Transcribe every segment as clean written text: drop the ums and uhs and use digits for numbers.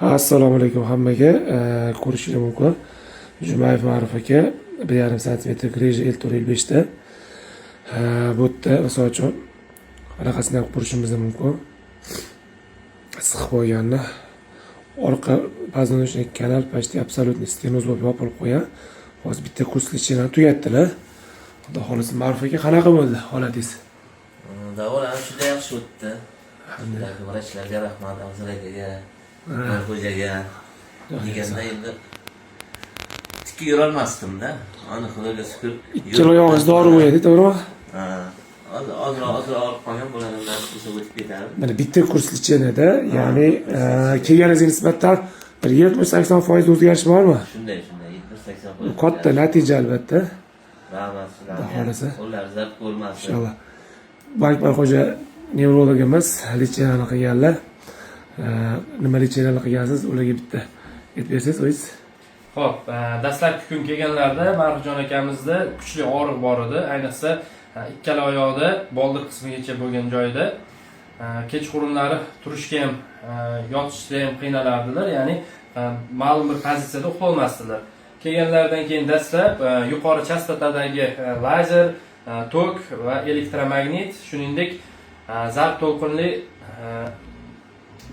Assalomu alaykum hammaga. Ko'rishingiz mumkin. Jumayev Ma'ruf aka 1,5 sm reja L455 ta. Bu yerda misol uchun anaqasini ham ko'rishingiz mumkin. Siqib qo'yganni. Orqa позвоночник kanal почти абсолютно stenoz bo'lib yopilib qo'ygan. Hozir bitta kurslichini tugatdilar. Xudo xolisi Ma'ruf aka qanaqa bo'ldi holatingiz? Davolanib juda yaxshi o'tdi. Alhamdulillah, vrachlarga rahmat, Afzal akaga, xo'jaga. Deganda endi tikka yurolmasdim-da. Ana Xudoga shukr. Ikkala oyog'ingiz dori bo'yadi, to'g'rimi? Ha. Ozroq olib qolgan bo'ladim-da, o'tib ketadi. Mana bitta kurslichinida, ya'ni kelganingizga nisbatan bir 70-80% o'zgarish bormi? Shunday, 70-80%. Katta natija albatta. Rahmat sizlarga. Xohlasa. Ular zab ko'rmasin. Inshaalloh. Bakbar xo'ja nevrologimiz lechinalarni qilganlar. Nima lechinalarni qilgansiz, ularga bitta aytib bersangiz o'zingiz. Xo'p, dastlabki kun kelganlarda Ma'rufjon akamizda kuchli og'riq bor edi. Ayniqsa ikkala oyoqda boldir qismigacha bo'lgan joyda kechqurunlari turishga ham, yotishda ham qiynalardilar. Ya'ni ma'lum bir pozitsiyada uxlay olmasdilar. Kelganlardan keyin dastlab yuqori chastotadagi lazer, tok va elektromagnit, shuningdek zarb to'lqinli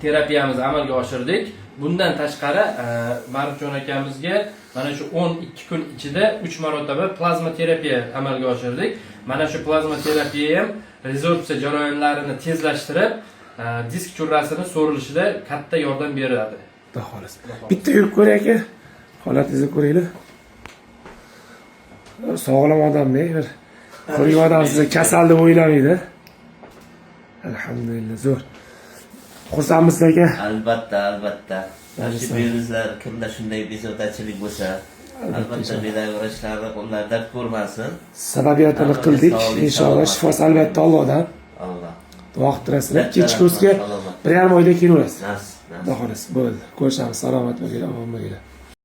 terapiyamizni amalga oshirdik. Bundan tashqari Ma'rufjon akamizga mana shu 12 kun ichida 3 marotaba plazma terapiya amalga oshirdik. Mana shu plazma terapiya ham rezorbsiya jarayonlarini tezlashtirib, disk churrasini so'rilishida katta yordam beradi. Xudo xolisi. Bitta yurib ko'ray aka. Holatingizni ko'ringlar. Sog'lom odamda bir ko'rgan odam sizni kasal deb o'ylamaydi. Alhamdulillah, zo'r. Xursandmisiz aka? Albatta. Yaxshi buyuringlar, kimda shunday bezovtachilik bo'lsa, albatta vrachlarni qo'llarida ko'rmasin. Sababiyatini qildik. Inshaalloh shifosi albatta Allohdan. Alloh. Duo qiltirasizlar. Kechki kursga 1,5 oyda kelaverasiz. Nas. Xudo xolisi. Bo'ldi. Ko'rishamiz. Salomat bo'linglar, omon bo'linglar.